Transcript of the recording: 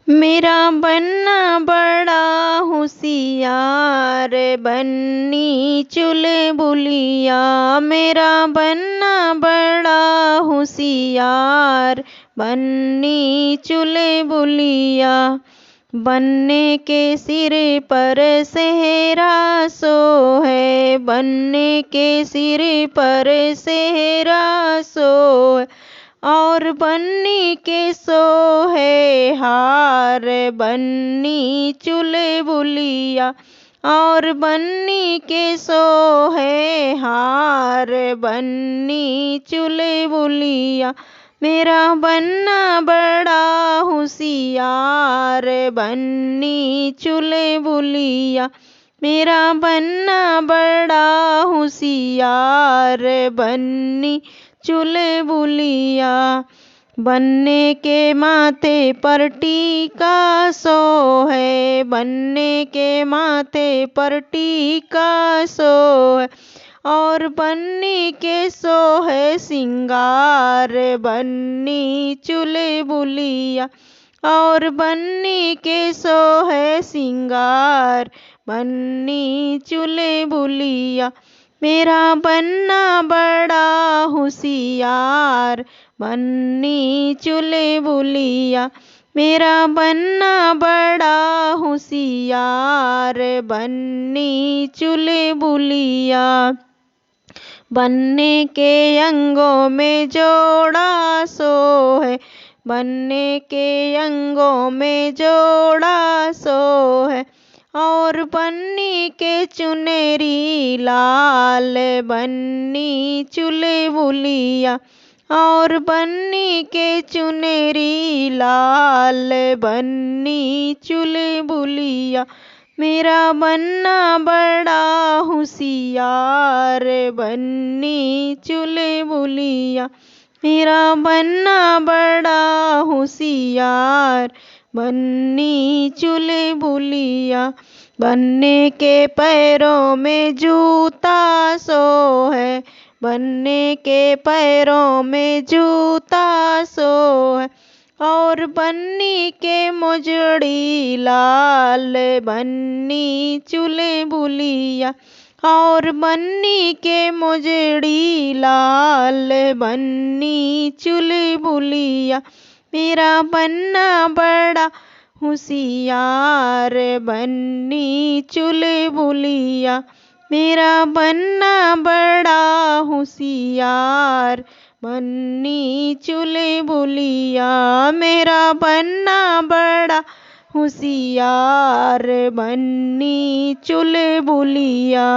मेरा बनना बड़ा होशियार, बन्नी चुलबुलिया। मेरा बनना बड़ा होशियार, बन्नी चुलबुलिया। बनने के सिर पर सेहरा सोहे, बनने के सिर पर सेहरा सोहे। और बन्नी के सोहे हार, बन्नी चुलबुलिया। और बन्नी के सोहे हार, बन्नी चुलबुलिया। मेरा बनना बड़ा होशियार, बन्नी चुलबुलिया। मेरा बनना बड़ा होशियार, बन्नी चुलबुलिया। बनने के माथे पर टीका सोहे, बनने के माथे पर टीका सोहे। और बन्नी के सोहे सिंगार, बन्नी चुलबुलिया। और बन्नी के सोहे सिंगार, बन्नी चुलबुलिया। मेरा बनना बड़ा होशियार, बन्नी चुलबुलिया। मेरा बनना बड़ा होशियार, बन्नी चुलबुलिया। बनने के अंगों में जोड़ा सोहे, बनने के अंगों में जोड़ा सोहे। और बन्नी के चुनरी लाल, बन्नी चुलबुलिया। और बन्नी के चुनरी लाल, बन्नी चुलबुलिया। मेरा बनना बड़ा होशियार, बन्नी चुलबुलिया। मेरा बनना बड़ा होशियार, बन्नी चुलबुलिया। बनने के पैरों में जूता सोहे, बनने के पैरों में जूता सोहे। और बन्नी के मोजड़ी लाल, बन्नी चुलबुलिया। और बन्नी के मोजड़ी लाल, बन्नी चुलबुलिया। मेरा बनना बड़ा होशियार, बन्नी चुलबुलिया। मेरा बनना बड़ा होशियार, बन्नी चुलबुलिया। मेरा बनना बड़ा होशियार, बन्नी चुलबुलिया।